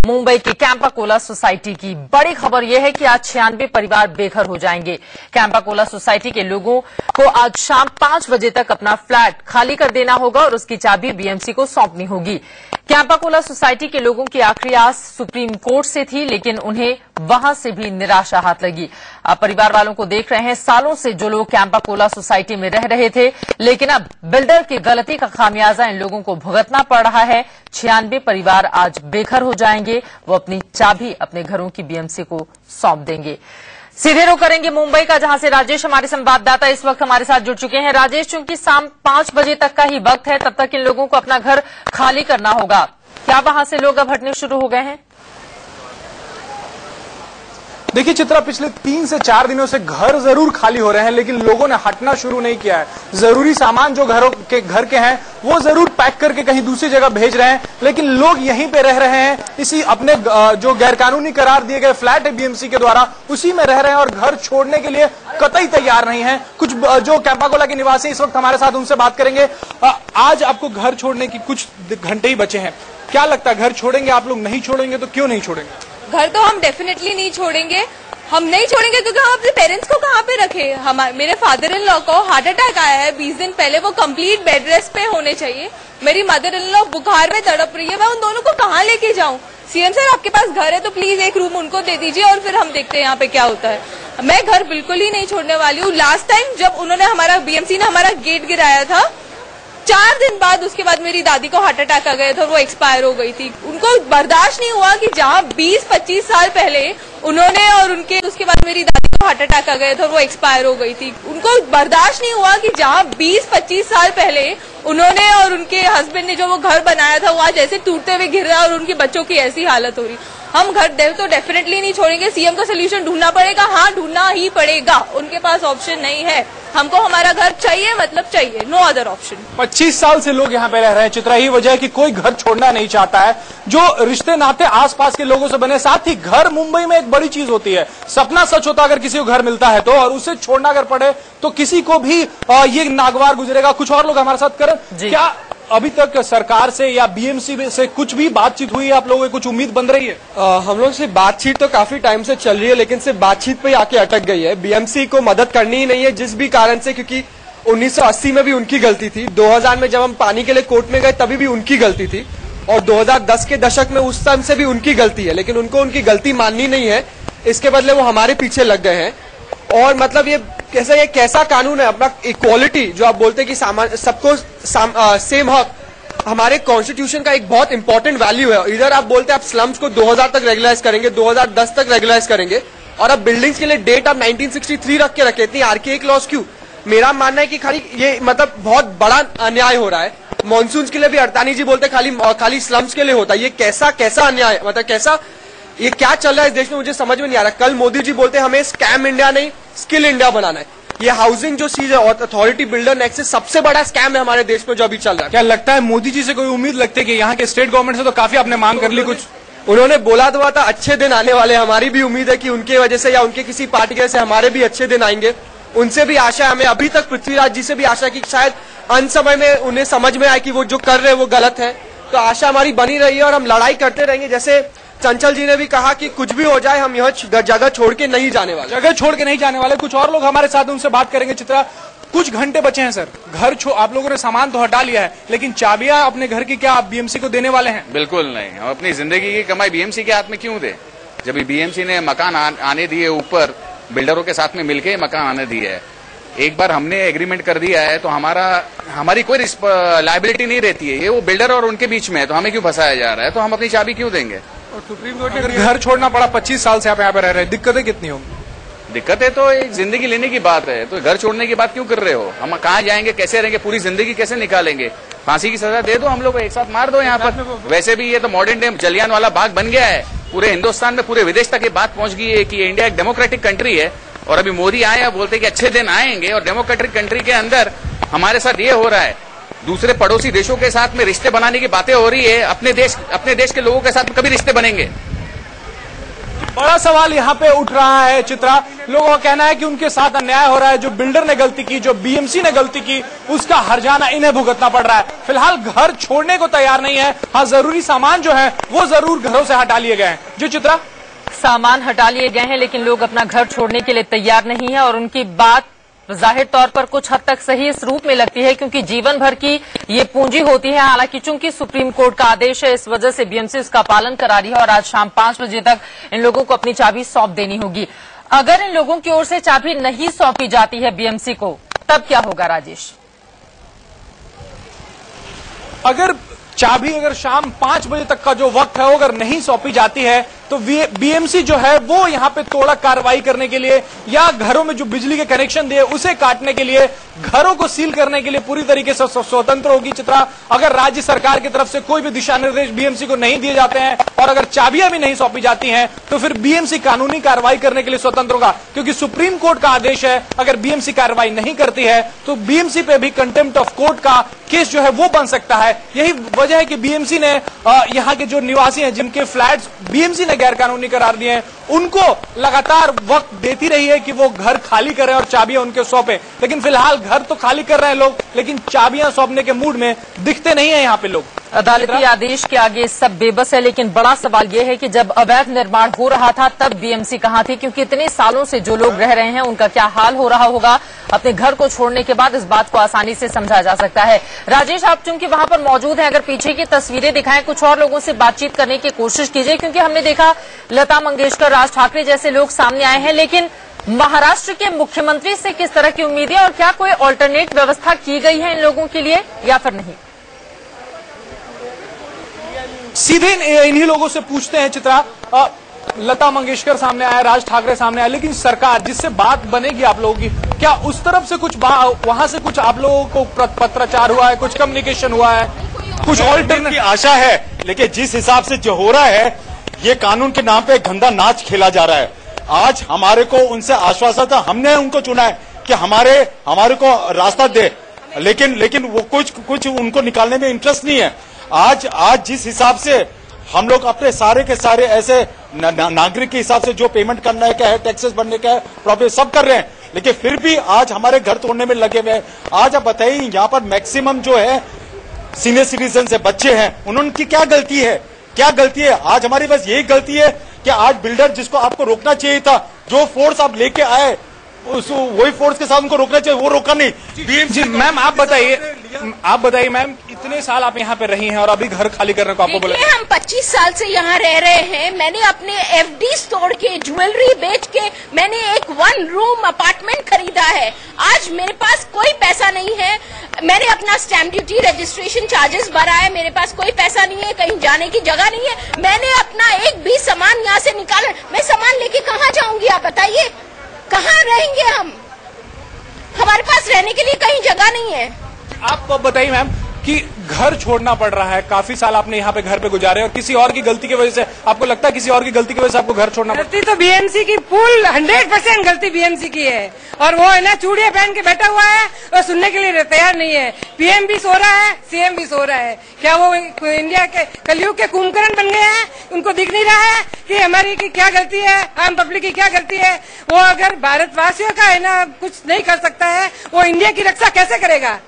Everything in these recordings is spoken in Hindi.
मुंबई की कैंपा कोला सोसाइटी की बड़ी खबर यह है कि आज 96 परिवार बेघर हो जाएंगे। कैंपा कोला सोसाइटी के लोगों को आज शाम 5 बजे तक अपना फ्लैट खाली कर देना होगा और उसकी चाबी बीएमसी को सौंपनी होगी। कैंपा कोला सोसाइटी के लोगों की आखिरी आस सुप्रीम कोर्ट से थी, लेकिन उन्हें वहां से भी निराशा हाथ लगी। अब परिवार वालों को देख रहे हैं सालों से जो लोग कैंपा कोला सोसाइटी में रह रहे थे, लेकिन अब बिल्डर की गलती का खामियाजा इन लोगों को भुगतना पड़ रहा है। 96 परिवार आज बेघर हो जाएंगे। वो अपनी चाबी अपने घरों की बीएमसी को सौंप देंगे। सीधे रुख करेंगे मुंबई का, जहां से राजेश हमारे संवाददाता इस वक्त हमारे साथ जुड़ चुके हैं। राजेश, चूंकि शाम 5 बजे तक का ही वक्त है, तब तक इन लोगों को अपना घर खाली करना होगा। क्या वहां से लोग अब हटने शुरू हो गए हैं? देखिए चित्रा, पिछले 3 से 4 दिनों से घर जरूर खाली हो रहे हैं, लेकिन लोगों ने हटना शुरू नहीं किया है। जरूरी सामान जो घर के हैं वो जरूर पैक करके कहीं दूसरी जगह भेज रहे हैं, लेकिन लोग यहीं पे रह रहे हैं। इसी अपने जो गैरकानूनी करार दिए गए फ्लैट है बीएमसी के द्वारा, उसी में रह रहे हैं और घर छोड़ने के लिए कतई तैयार नहीं है। कुछ जो कैंपा कोला के निवासी इस वक्त हमारे साथ, उनसे बात करेंगे। आज आपको घर छोड़ने की कुछ घंटे ही बचे हैं, क्या लगता है घर छोड़ेंगे आप लोग? नहीं छोड़ेंगे तो क्यों नहीं छोड़ेंगे? घर तो हम डेफिनेटली नहीं छोड़ेंगे। हम नहीं छोड़ेंगे क्योंकि हम अपने पेरेंट्स को कहाँ पे रखे। मेरे फादर इन लॉ को हार्ट अटैक आया है 20 दिन पहले, वो कंप्लीट बेड रेस्ट पे होने चाहिए। मेरी मदर इन लॉ बुखार में तड़प रही है, मैं उन दोनों को कहाँ लेके जाऊँ? सीएम सर, आपके पास घर है तो प्लीज एक रूम उनको दे दीजिए और फिर हम देखते हैं यहाँ पे क्या होता है। मैं घर बिल्कुल ही नहीं छोड़ने वाली हूँ। लास्ट टाइम जब उन्होंने बीएमसी ने हमारा गेट गिराया था, 4 दिन बाद उसके बाद मेरी दादी को हार्ट अटैक आ गया था और वो एक्सपायर हो गई थी। उनको बर्दाश्त नहीं हुआ कि जहाँ 20-25 साल पहले उन्होंने और उसके बाद मेरी दादी को हार्ट अटैक आ गया था और वो एक्सपायर हो गई थी। उनको बर्दाश्त नहीं हुआ कि जहाँ 20-25 साल पहले उन्होंने और उनके हस्बैंड ने जो वो घर बनाया था, वो आज ऐसे टूटते हुए गिर रहा है और उनके बच्चों की ऐसी हालत हो रही। हम घर तो डेफिनेटली नहीं छोड़ेंगे। सीएम का सोल्यूशन ढूंढना पड़ेगा। हाँ, ढूंढना ही पड़ेगा, उनके पास ऑप्शन नहीं है। हमको हमारा घर चाहिए, मतलब चाहिए, नो अदर ऑप्शन। 25 साल से लोग यहाँ पे रह रहे हैं चित्रा, ही वजह है कि कोई घर छोड़ना नहीं चाहता है। जो रिश्ते नाते आसपास के लोगों से बने, साथ ही घर मुंबई में एक बड़ी चीज होती है। सपना सच होता अगर किसी को घर मिलता है तो, और उसे छोड़ना अगर पड़े तो किसी को भी ये नागवार गुजरेगा। कुछ और लोग हमारे साथ करें। क्या अभी तक सरकार से या बीएमसी से कुछ भी बातचीत हुई है? आप लोगों को कुछ उम्मीद बन रही है? हम लोग से बातचीत तो काफी टाइम से चल रही है, लेकिन सिर्फ बातचीत पे आके अटक गई है। बीएमसी को मदद करनी ही नहीं है, जिस भी कारण से, क्योंकि 1980 में भी उनकी गलती थी, 2000 में जब हम पानी के लिए कोर्ट में गए तभी भी उनकी गलती थी, और 2010 के दशक में उस टाइम से भी उनकी गलती है, लेकिन उनको उनकी गलती माननी नहीं है। इसके बदले वो हमारे पीछे लग गए हैं। और मतलब ये कैसा कानून है? अपना इक्वालिटी जो आप बोलते हैं कि सबको सेम हक, हमारे कॉन्स्टिट्यूशन का एक बहुत इंपॉर्टेंट वैल्यू है। इधर आप बोलते हैं आप स्लम्स को 2000 तक रेगुलाइज करेंगे, 2010 तक रेगुलाइज करेंगे, और अब बिल्डिंग्स के लिए डेट आप 1963 रख के रखे। इतनी आर्केइक लॉस क्यों? मेरा मानना है कि खाली ये मतलब बहुत बड़ा अन्याय हो रहा है। मॉनसून के लिए भी अड़तानी जी बोलते खाली स्लम्स के लिए होता है। ये कैसा अन्याय, मतलब कैसा, ये क्या चल रहा है इस देश में, मुझे समझ में नहीं आ रहा। कल मोदी जी बोलते हमें स्कैम इंडिया नहीं स्किल इंडिया बनाना है। ये हाउसिंग जो चीज है, अथॉरिटी बिल्डर नेक्सस सबसे बड़ा स्कैम है हमारे देश में जो अभी चल रहा है। क्या लगता है मोदी जी से कोई उम्मीद लगती है कि यहाँ के स्टेट गवर्नमेंट से तो काफी आपने मांग कर ली? कुछ उन्होंने बोला तो था अच्छे दिन आने वाले। हमारी भी उम्मीद है कि उनके वजह से या उनके किसी पार्टी की वजह से हमारे भी अच्छे दिन आएंगे। उनसे भी आशा है हमें, अभी तक पृथ्वीराज जी से भी आशा की शायद अंत समय में उन्हें समझ में आए कि वो जो कर रहे हैं वो गलत है। तो आशा हमारी बनी रही है और हम लड़ाई करते रहेंगे। जैसे चंचल जी ने भी कहा कि कुछ भी हो जाए हम यह जगह छोड़ के नहीं जाने वाले। जगह छोड़ के नहीं जाने वाले। कुछ और लोग हमारे साथ, उनसे बात करेंगे। चित्रा, कुछ घंटे बचे हैं सर, घर आप लोगों ने सामान तो हटा लिया है, लेकिन चाबियां अपने घर की क्या आप बीएमसी को देने वाले हैं? बिल्कुल नहीं। हम अपनी जिंदगी की कमाई बीएमसी के हाथ में क्यों दे? जब बीएमसी ने मकान आने दिए, ऊपर बिल्डरों के साथ में मिलकर मकान आने दिए है, एक बार हमने एग्रीमेंट कर दिया है तो हमारी कोई लायबिलिटी नहीं रहती है। ये वो बिल्डर और उनके बीच में है, तो हमें क्यों फंसाया जा रहा है? तो हम अपनी चाबी क्यों देंगे? और सुप्रीम कोर्ट ने अगर घर छोड़ना पड़ा, 25 साल से आप यहाँ पे रह रहे हैं, दिक्कतें कितनी होंगी? दिक्कतें तो एक जिंदगी लेने की बात है, तो घर छोड़ने की बात क्यों कर रहे हो? हम कहाँ जाएंगे, कैसे रहेंगे, पूरी जिंदगी कैसे निकालेंगे? फांसी की सजा दे दो, हम लोग एक साथ मार दो यहाँ पर। वैसे भी ये तो मॉडर्न डे जलियांवाला बाग बन गया है। पूरे हिंदुस्तान में, पूरे विदेश तक ये बात पहुंच गई है कि इंडिया एक डेमोक्रेटिक कंट्री है, और अभी मोदी आए हैं बोलते कि अच्छे दिन आएंगे, और डेमोक्रेटिक कंट्री के अंदर हमारे साथ ये हो रहा है। दूसरे पड़ोसी देशों के साथ में रिश्ते बनाने की बातें हो रही है, अपने देश के लोगों के साथ कभी रिश्ते बनेंगे? बड़ा सवाल यहाँ पे उठ रहा है चित्रा, लोगों का कहना है कि उनके साथ अन्याय हो रहा है। जो बिल्डर ने गलती की, जो बीएमसी ने गलती की, उसका हर्जाना इन्हें भुगतना पड़ रहा है। फिलहाल घर छोड़ने को तैयार नहीं है। हाँ, जरूरी सामान जो है वो जरूर घरों से हटा लिए गए हैं। जो चित्रा, सामान हटा लिए गए हैं लेकिन लोग अपना घर छोड़ने के लिए तैयार नहीं है और उनकी बात जाहिर तौर पर कुछ हद तक सही इस रूप में लगती है क्योंकि जीवन भर की ये पूंजी होती है। हालांकि चूंकि सुप्रीम कोर्ट का आदेश है, इस वजह से बीएमसी इसका पालन करा रही है और आज शाम 5 बजे तक इन लोगों को अपनी चाबी सौंप देनी होगी। अगर इन लोगों की ओर से चाबी नहीं सौंपी जाती है बीएमसी को, तब क्या होगा राजेश? अगर शाम 5 बजे तक का जो वक्त है वो अगर नहीं सौंपी जाती है तो बीएमसी जो है वो यहाँ पे तोड़ा कार्रवाई करने के लिए या घरों में जो बिजली के कनेक्शन दिए उसे काटने के लिए, घरों को सील करने के लिए पूरी तरीके से स्वतंत्र होगी चित्रा। अगर राज्य सरकार की तरफ से कोई भी दिशा निर्देश बीएमसी को नहीं दिए जाते हैं और अगर चाबियां भी नहीं सौंपी जाती हैं तो फिर बीएमसी कानूनी कार्रवाई करने के लिए स्वतंत्र होगा, क्योंकि सुप्रीम कोर्ट का आदेश है। अगर बीएमसी कार्रवाई नहीं करती है तो बीएमसी पे भी कंटेम्प्ट ऑफ कोर्ट का केस जो है वो बन सकता है। यही वजह है कि बीएमसी ने यहाँ के जो निवासी हैं जिनके फ्लैट्स बीएमसी ने गैर कानूनी करार दिए हैं, उनको लगातार वक्त देती रही है कि वो घर खाली करें और चाबियां उनके सौंपे। लेकिन फिलहाल घर तो खाली कर रहे हैं लोग, लेकिन चाबियां सौंपने के मूड में दिखते नहीं है यहाँ पे लोग। अदालती आदेश के आगे सब बेबस है, लेकिन बड़ा सवाल यह है कि जब अवैध निर्माण हो रहा था तब बीएमसी कहां थी? क्योंकि इतने सालों से जो लोग रह रहे हैं उनका क्या हाल हो रहा होगा अपने घर को छोड़ने के बाद, इस बात को आसानी से समझा जा सकता है। राजेश, आप चूंकि वहां पर मौजूद हैं, अगर पीछे की तस्वीरें दिखाएं, कुछ और लोगों से बातचीत करने की कोशिश कीजिए, क्योंकि हमने देखा लता मंगेशकर, राज ठाकरे जैसे लोग सामने आए हैं, लेकिन महाराष्ट्र के मुख्यमंत्री से किस तरह की उम्मीदें और क्या कोई ऑल्टरनेट व्यवस्था की गई है इन लोगों के लिए या फिर नहीं? सीधे इन्हीं लोगों से पूछते हैं चित्रा। लता मंगेशकर सामने आया, राज ठाकरे सामने आया, लेकिन सरकार जिससे बात बनेगी आप लोगों की, क्या उस तरफ से कुछ वहां से कुछ आप लोगों को पत्राचार हुआ है, कुछ कम्युनिकेशन हुआ है, कुछ ऑल्टरनेट की आशा है? लेकिन जिस हिसाब से जो हो रहा है, ये कानून के नाम पे गंदा नाच खेला जा रहा है। आज हमारे को उनसे आश्वासन था, हमने उनको चुना है कि हमारे को रास्ता दे, लेकिन वो कुछ उनको निकालने में इंटरेस्ट नहीं है। आज जिस हिसाब से हम लोग अपने सारे के सारे ऐसे नागरिक के हिसाब से जो पेमेंट करना है, क्या है, टैक्सेस भरने का है, प्रॉफिट सब कर रहे हैं, लेकिन फिर भी आज हमारे घर तोड़ने में लगे हुए हैं। आज आप बताइए, यहाँ पर मैक्सिमम जो है सीनियर सिटीजन है, बच्चे हैं, उनकी क्या गलती है? क्या गलती है? आज हमारी बस यही गलती है कि आज बिल्डर जिसको आपको रोकना चाहिए था, जो फोर्स आप लेके आए वही फोर्स के साथ उनको रोकना चाहिए, वो रोका नहीं। जी मैम, आप बताइए मैम, इतने साल आप यहाँ पे रही हैं और अभी घर खाली करने को आपको बोला? हम 25 साल से यहाँ रह रहे हैं। मैंने अपने एफडीज तोड़ के, ज्वेलरी बेच के मैंने एक 1 रूम अपार्टमेंट खरीदा है। आज मेरे पास कोई पैसा नहीं है। मैंने अपना स्टैम्प ड्यूटी, रजिस्ट्रेशन चार्जेस भरा है, मेरे पास कोई पैसा नहीं है, कहीं जाने की जगह नहीं है। मैंने अपना एक भी सामान यहाँ से निकाला, मैं सामान लेके कहाँ जाऊंगी? आप बताइए, कहाँ रहेंगे हम? हमारे पास रहने के लिए कहीं जगह नहीं है। आप बताइए मैम कि घर छोड़ना पड़ रहा है, काफी साल आपने यहाँ पे घर पे गुजारे और किसी और की गलती की वजह से आपको लगता है किसी और की गलती की वजह से आपको घर छोड़ना पड़ा? गलती तो बीएमसी की, फुल 100% गलती बीएमसी की है। और वो है ना, चूड़ियां पहन के बैठा हुआ है और सुनने के लिए तैयार नहीं है। पीएम भी सो रहा है, सीएम भी सो रहा है। क्या वो इंडिया के कलयुग के कुंभकर्ण बन गए हैं? उनको दिख नहीं रहा है कि हमारी की क्या गलती है, आम पब्लिक की क्या गलती है? वो अगर भारतवासियों का है ना कुछ नहीं कर सकता है, वो इंडिया की रक्षा कैसे करेगा?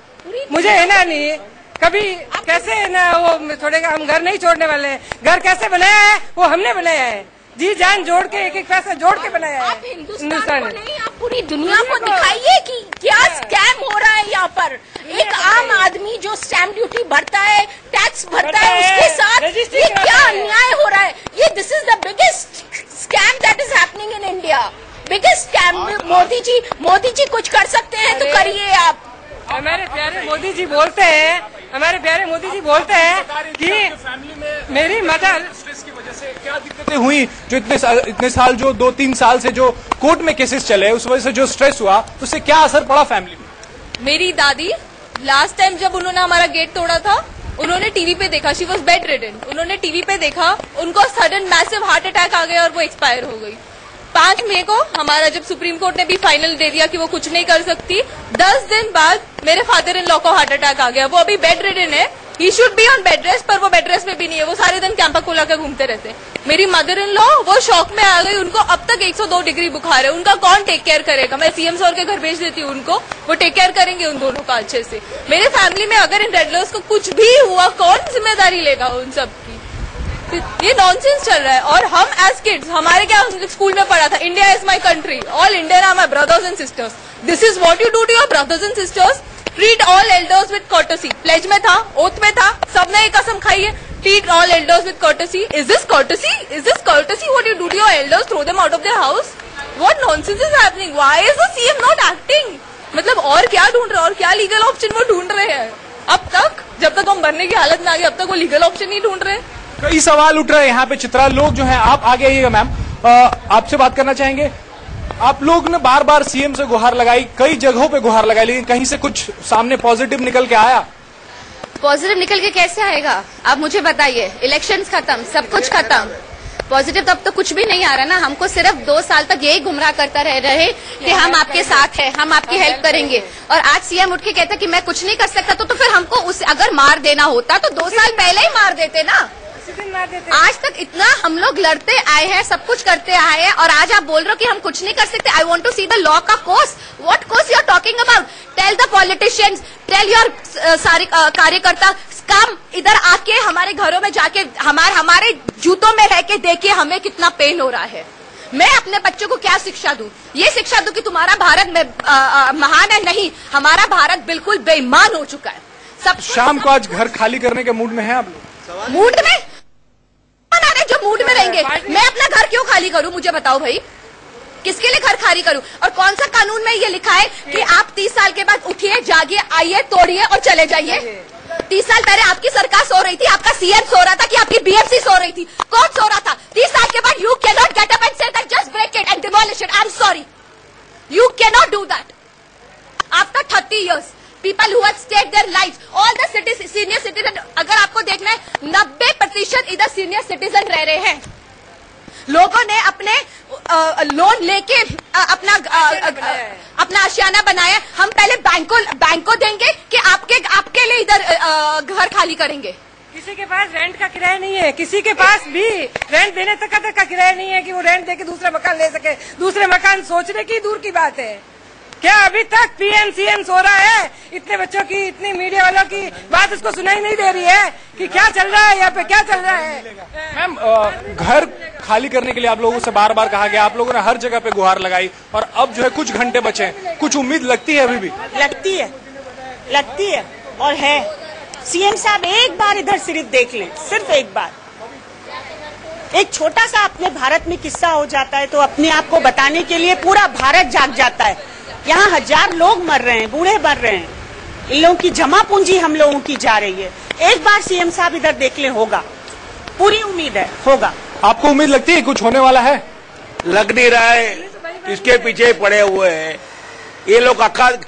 मुझे है ना नहीं कभी कैसे है ना वो छोड़ेगा। हम घर नहीं छोड़ने वाले हैं। घर कैसे बनाया है? वो हमने बनाया है, जी जान जोड़ के, एक पैसा जोड़ के बनाया है। आप हिंदुस्तान को नहीं, आप पूरी दुनिया को दिखाइए कि क्या स्कैम हो रहा है यहाँ पर। एक आम आदमी जो स्टैम्प ड्यूटी भरता है, टैक्स भरता है, उसके साथ ये क्या अन्याय हो रहा है? ये this is the biggest scam that is happening in India. Biggest scam. Modi ji कुछ कर सकते हैं तो करिए आप। हमारे प्यारे मोदी जी बोलते हैं कि मेरी मदर की वजह से क्या दिक्कतें हुई, जो इतने साल जो 2-3 साल से जो कोर्ट में केसेस चले, उस वजह से जो स्ट्रेस हुआ, उससे क्या असर पड़ा फैमिली में? मेरी दादी लास्ट टाइम जब उन्होंने हमारा गेट तोड़ा था, उन्होंने टीवी पे देखा, शी वॉज बेड रिडन, उन्होंने टीवी पे देखा, उनको सडन मैसिव हार्ट अटैक आ गया और वो एक्सपायर हो गई। 5 मई को हमारा जब सुप्रीम कोर्ट ने भी फाइनल दे दिया कि वो कुछ नहीं कर सकती, 10 दिन बाद मेरे फादर इन लॉ को हार्ट अटैक आ गया। वो अभी बेड रिडन है he should be on bed rest, पर वो बेड रेस्ट में भी नहीं है, वो सारे दिन कैंपा कोला के घूमते रहते हैं। मेरी मदर इन लॉ वो शौक में आ गई, उनको अब तक 102 डिग्री बुखार है, उनका कौन टेक केयर करेगा? मैं सीएम सर के घर भेज देती हूँ उनको, वो टेक केयर करेंगे उन दोनों का अच्छे से। मेरे फैमिली में अगर इन रेडलर्स को कुछ भी हुआ, कौन जिम्मेदारी लेगा उन सब की? ये नॉनसेंस चल रहा है। और हम एज किड्स, हमारे क्या स्कूल में पढ़ा था, India is my country, all Indian are my brothers and sisters, this is what you do to your brothers and sisters, treat all elders with courtesy. Pledge में था, ओथ में था, सबने एक कसम खाई है, treat all elders with courtesy. Is this courtesy? Is this courtesy what you do to your elders? Throw them out of their house? What nonsense is happening? Why is the CM not acting? मतलब और क्या ढूंढ रहे हैं, और क्या लीगल ऑप्शन वो ढूंढ रहे हैं? अब तक, जब तक हम बनने की हालत में आ गए, अब तक वो लीगल ऑप्शन नहीं ढूंढ रहे हैं। कई सवाल उठ रहे हैं यहाँ पे। चित्रा, लोग जो हैं, आप आगे आइएगा मैम, आपसे बात करना चाहेंगे। आप लोग ने बार बार सीएम से गुहार लगाई, कई जगहों पे गुहार लगाई, लेकिन कहीं से कुछ सामने पॉजिटिव निकल के आया? पॉजिटिव निकल के कैसे आएगा आप मुझे बताइए? इलेक्शंस खत्म, सब कुछ खत्म, पॉजिटिव तब तो कुछ भी नहीं आ रहा ना। हमको सिर्फ 2 साल तक यही गुमराह करता रहे कि हम आपके साथ हैं, हम आपकी हेल्प करेंगे, और आज सीएम उठ के कहता कि मैं कुछ नहीं कर सकता, तो फिर हमको उस अगर मार देना होता तो 2 साल पहले ही मार देते ना। आज तक इतना हम लोग लड़ते आए हैं, सब कुछ करते आए हैं, और आज आप बोल रहे हो कि हम कुछ नहीं कर सकते। I want to see the law का course, what course you are talking about? Tell the politicians, tell your सारे कार्यकर्ता, कम इधर आके हमारे घरों में जाके हमारे जूतों में रह के देखिए हमें कितना पेन हो रहा है। मैं अपने बच्चों को क्या शिक्षा दूं? ये शिक्षा दूं कि तुम्हारा भारत में महान है? नहीं, हमारा भारत बिल्कुल बेईमान हो चुका है। सब शाम को आज घर खाली करने के मूड में है आप लोग? मूड में जो मूड में रहेंगे, मैं अपना घर क्यों खाली करूं? मुझे बताओ भाई, किसके लिए घर खाली करूं? और कौन सा कानून में ये लिखा है कि आप 30 साल के बाद उठिए, जागिए, आइए, तोड़िए और चले जाइए? 30 साल पहले आपकी सरकार सो रही थी, आपका सीएम सो रहा था, कि आपकी बीएमसी सो रही थी? कौन सो रहा था? 30 साल के बाद you can not get up and say that just break it and demolish it. I am sorry, you can not do that. After 30 years, people who have staked their lives, all the senior citizen, अगर आपको देखना है 90% इधर सीनियर सिटीजन रह रहे हैं। लोगों ने अपने लोन लेके अपना आशियाना बनाया। हम पहले बैंक को देंगे कि आपके लिए इधर घर खाली करेंगे? किसी के पास रेंट का किराया नहीं है, किसी के पास भी रेंट देने तक का किराया नहीं है कि वो रेंट देके दूसरा मकान ले सके। दूसरे मकान सोचने की दूर की बात है। क्या अभी तक पीएम सीएम सो रहा है? इतने बच्चों की, इतनी मीडिया वालों की बात उसको सुनाई नहीं दे रही है कि क्या चल रहा है यहाँ पे, क्या चल रहा है? मैम, घर खाली करने के लिए आप लोगों से बार बार कहा गया, आप लोगों ने हर जगह पे गुहार लगाई, और अब जो है कुछ घंटे बचे हैं, कुछ उम्मीद लगती है? अभी भी लगती है और है। सीएम साहब एक बार इधर सिर्फ देख लें, सिर्फ एक बार। एक छोटा सा अपने भारत में किस्सा हो जाता है तो अपने आप को बताने के लिए पूरा भारत जाग जाता है। यहाँ 1000 लोग मर रहे हैं, बूढ़े मर रहे हैं, इन लोगों की जमा पूंजी हम लोगों की जा रही है। एक बार सीएम साहब इधर देख ले, होगा, पूरी उम्मीद है, होगा। आपको उम्मीद लगती है कुछ होने वाला है? लग नहीं रहा है, इसके पीछे पड़े हुए हैं ये लोग।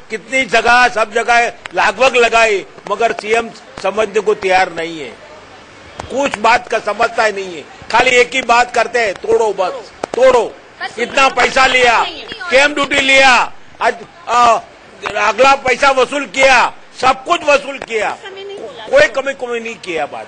कितनी जगह, सब जगह लगभग लगाई, मगर सीएम समझने को तैयार नहीं है, कुछ बात का समझता ही नहीं है, खाली एक ही बात करते हैं, तोड़ो बस, तोड़ो। इतना पैसा लिया, कैंप ड्यूटी लिया, आज अगला पैसा वसूल किया, सब कुछ वसूल किया, कोई कमी नहीं किया। बात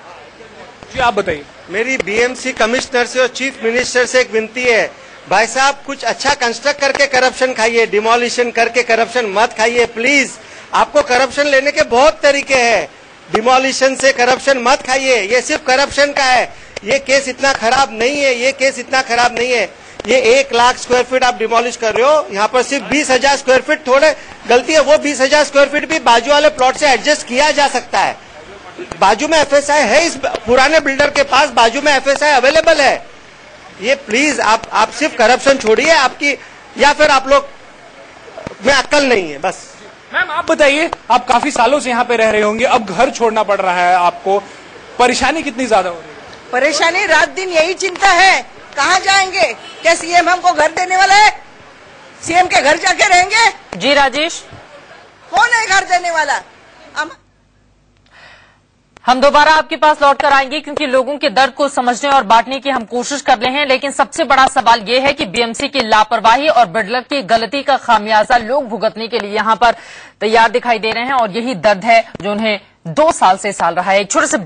जी आप बताइए। मेरी बीएमसी कमिश्नर से और चीफ मिनिस्टर से एक विनती है, भाई साहब कुछ अच्छा कंस्ट्रक्ट करके करप्शन खाइए, डिमोलिशन करके करप्शन मत खाइए प्लीज। आपको करप्शन लेने के बहुत तरीके हैं, डिमोलिशन से करप्शन मत खाइए, ये सिर्फ करप्शन का है। ये केस इतना खराब नहीं है, ये केस इतना खराब नहीं है। ये 1 लाख स्क्वायर फीट आप डिमोलिश कर रहे हो, यहाँ पर सिर्फ 20,000 स्क्वायर फीट थोड़े गलती है, वो 20,000 स्क्वायर फीट भी बाजू वाले प्लॉट से एडजस्ट किया जा सकता है। बाजू में एफएसआई है, इस पुराने बिल्डर के पास बाजू में एफएसआई अवेलेबल है। ये प्लीज आप सिर्फ करप्शन छोड़िए आपकी, या फिर आप लोग में अक्ल नहीं है बस। मैम आप बताइए, आप काफी सालों से यहाँ पे रह रहे होंगे, अब घर छोड़ना पड़ रहा है आपको, परेशानी कितनी ज्यादा हो रही है? परेशानी रात दिन यही चिंता है, कहाँ जाएंगे? क्या सीएम हमको घर देने वाला है? सीएम के घर जाके रहेंगे? जी राजेश, कौन है घर देने वाला? हम दोबारा आपके पास लौट कर आएंगे क्योंकि लोगों के दर्द को समझने और बांटने की हम कोशिश कर रहे हैं, लेकिन सबसे बड़ा सवाल यह है कि बीएमसी की लापरवाही और बिल्डर की गलती का खामियाजा लोग भुगतने के लिए यहां पर तैयार दिखाई दे रहे हैं, और यही दर्द है जो उन्हें 2 साल से साल रहा है। एक छोटे से